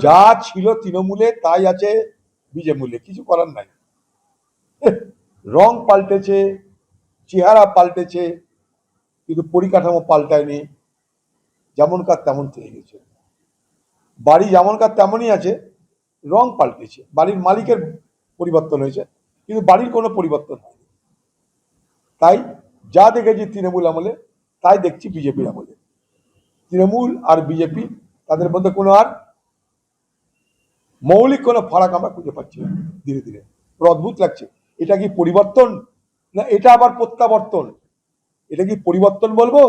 যা ছিল তৃণমূলে তাই আছে বিজেমূলে, কিছু করার নাই। রং পাল্টেছে, চেহারা পাল্টেছে, কিন্তু পরিকাঠামো পাল্টায়নি, যেমনকার তেমন থেকে গেছে। বাড়ি যেমনকার তেমনই আছে, রং পাল্টেছে, বাড়ির মালিকের পরিবর্তন হয়েছে, কিন্তু বাড়ির কোনো পরিবর্তন হয়নি। তাই যা দেখেছি তৃণমূল আমলে তাই দেখছি বিজেপির আমলে। তৃণমূল আর বিজেপি তাদের মধ্যে কোনো আর মৌলিক কোনো ফারাক আমরা খুঁজে পাচ্ছি না। ধীরে ধীরে অদ্ভুত লাগছে। এটা কি পরিবর্তন, না এটা আবার প্রত্যাবর্তন? এটা কি পরিবর্তন বলবো,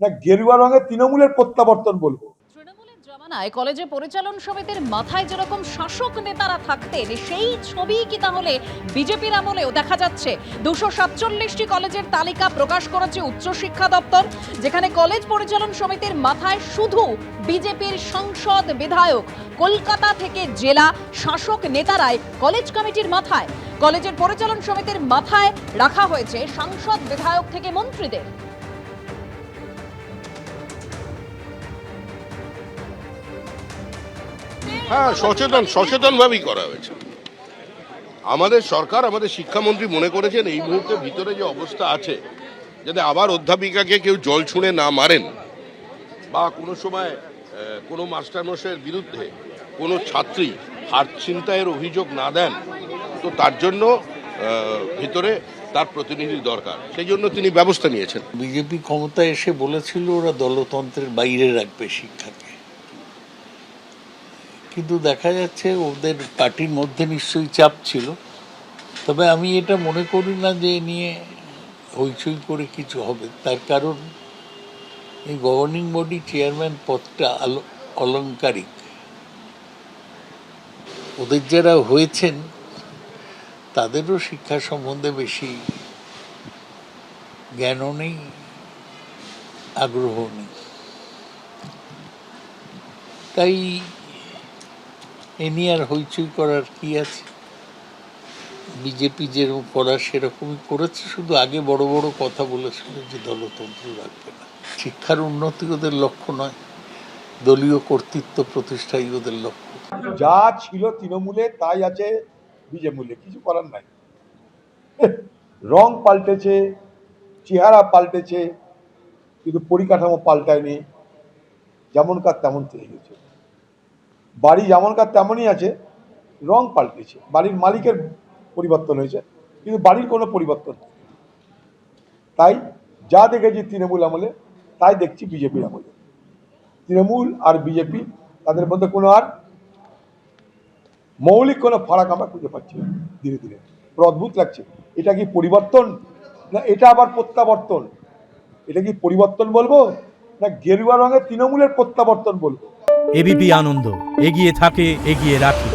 না গেরুয়া রঙের তৃণমূলের প্রত্যাবর্তন বলবো? তৃণমূলের জমানায় কলেজে পরিচালন সমিতির মাথায় যেরকম শাসক নেতারা থাকতেন, সেই ছবি কি তাহলে বিজেপির আমলেও দেখা যাচ্ছে? 247টি কলেজের তালিকা প্রকাশ করেছে উচ্চশিক্ষা দপ্তর, যেখানে কলেজ পরিচালন সমিতির মাথায় শুধু বিজেপির সংসদ বিধায়ক। কলকাতা থেকে জেলা শাসক নেতারাই কলেজ কমিটির মাথায়। কলেজের পরিচালন সমিতির মাথায় রাখা হয়েছে সাংসদ বিধায়ক থেকে মন্ত্রীদের। হ্যাঁ, সচেতনভাবেই করা হয়েছে। আমাদের সরকার, আমাদের শিক্ষামন্ত্রী মনে করেছেন এই মুহূর্তে ভিতরে যে অবস্থা আছে, যাতে আবার অধ্যাপিকাকে কেউ জল ছুঁড়ে না মারেন বা কোনো সময় কোনো মাস্টারমশাইয়ের বিরুদ্ধে কোনো ছাত্রী হাত ছিনতাইয়ের অভিযোগ না দেন, তো তার জন্য ভিতরে তার প্রতিনিধি দরকার, সেই জন্য তিনি ব্যবস্থা নিয়েছেন। বিজেপি ক্ষমতায় এসে বলেছিল ওরা দলতন্ত্রের বাইরে রাখবে শিক্ষাকে, কিন্তু দেখা যাচ্ছে ওদের পার্টির মধ্যে নিশ্চয়ই চাপ ছিল। তবে আমি এটা মনে করি না যে এ নিয়ে হইচই করে কিছু হবে। তার কারণ এই গভর্নিং বডি চেয়ারম্যান পদটা অলংকারিক। ওদের যারা হয়েছেন তাদেরও শিক্ষা সম্বন্ধে বেশি জ্ঞানও নেই, আগ্রহ নেই। তাই এ নিয়ে আর হইচই করার কি আছে? বিজেপি যেরকম করার সেরকমই করেছে, শুধু আগে বড় বড় কথা বলেছিল যে দলতন্ত্র রাখবে না। শিক্ষার উন্নতি ওদের লক্ষ্য নয়, দলীয় কর্তৃত্ব প্রতিষ্ঠাই ওদের লক্ষ্য। যা ছিল তৃণমূলে তাই আছে বিজেমূলে, কিছু করার নাই। রং পাল্টেছে, চেহারা পাল্টেছে, কিন্তু পরিকাঠামো পাল্টায়নি, যেমনকার তেমন থেকে গেছে। বাড়ি যেমনকার তেমনই আছে, রং পাল্টেছে, বাড়ির মালিকের পরিবর্তন হয়েছে, কিন্তু বাড়ির কোনো পরিবর্তন হয়নি। তাই যা দেখেছি তৃণমূল আমলে তাই দেখছি বিজেপির আমলে। তৃণমূল আর বিজেপি তাদের মধ্যে কোনো আর মৌলিক কোনো ফারাক আমরা খুঁজে পাচ্ছি না। ধীরে ধীরে অদ্ভুত লাগছে। এটা কি পরিবর্তন, না এটা আবার প্রত্যাবর্তন? এটা কি পরিবর্তন বলবো, না গেরুয়া রঙের তৃণমূলের প্রত্যাবর্তন বলবো? এবিপি আনন্দ, এগিয়ে থাকে, এগিয়ে রাখে।